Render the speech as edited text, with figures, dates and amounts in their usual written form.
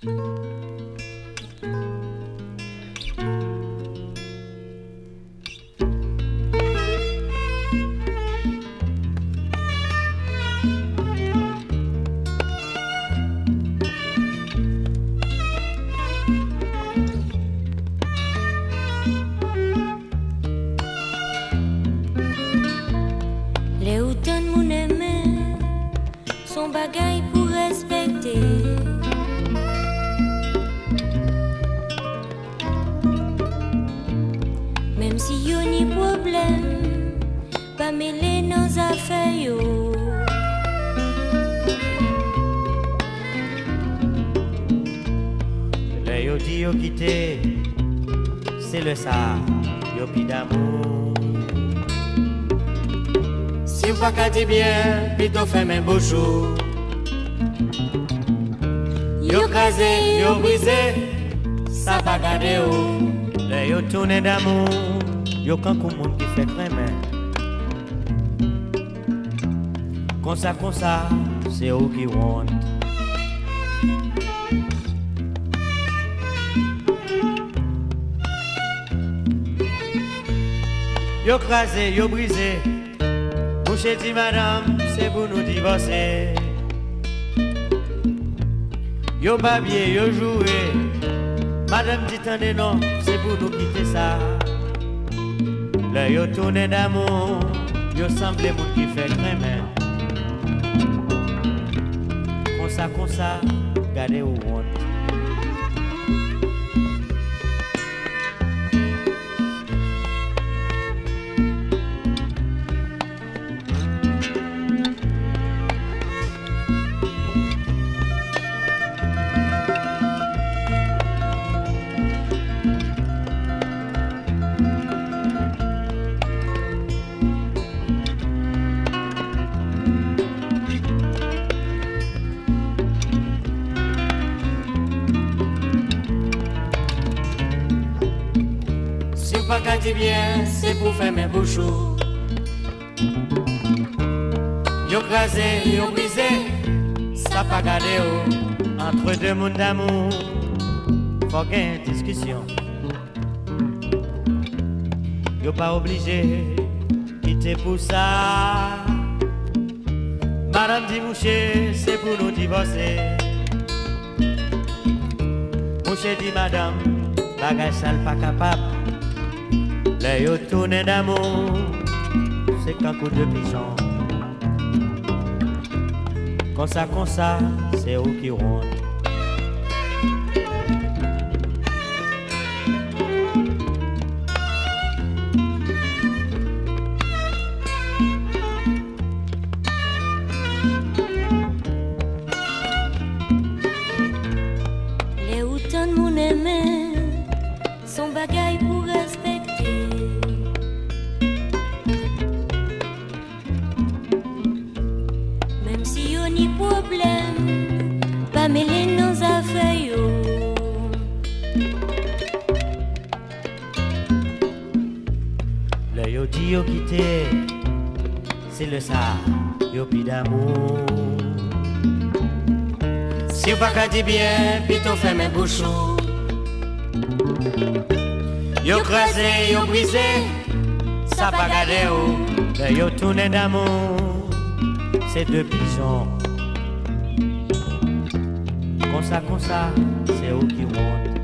Les automnes mon aimé, son bagaille pour respecter. Même si y a ni problème, pas mêler nos affaires yo. Les yo dit yo quitté, c'est le ça, yo pis d'amour. Si vous pas qu'à dire bien, plutôt fait mes beaux jours. Yo crasé, yo brisé, ça va garder où. Les yo tourné d'amour, yo quand monde qui fait crémer. Comme ça, c'est eux qui want. Yo crasé, yo brisé. J'ai dit madame, c'est pour nous divorcer. Yo babier, yo joué. Madame dit attendez non, c'est pour nous quitter ça. Là yo tourné d'amour, yo semblé moun qui fait crémer. Comme ça, gardez où on. Pas qu'à dire bien, c'est pour faire mes bouchons. Yo crasé, yo brisé, ça pas gardé oh. Entre deux mondes d'amour, faut qu'il y ait une discussion. Yo pas obligé, quitter pour ça. Madame dit mouché, c'est pour nous divorcer. Mouché dit madame, bagage sale pas capable. Les yo tourné d'amour, c'est qu'un coup de pigeon. Comme ça, c'est eux qui ronde. Les automnes mon aimé, son bagaille pour respecter. Même si y a ni problème, pas mêler nos affaires yo. Le yo dit yo quitté, c'est le ça, yo pis d'amour. Si vous pas qu'à dire bien, plutôt fait mes bouchons. Yo crasé, yo brisé, ça pas gardé où. Le yo tourné d'amour, c'est deux pigeons. Comme ça, c'est eux qui montent.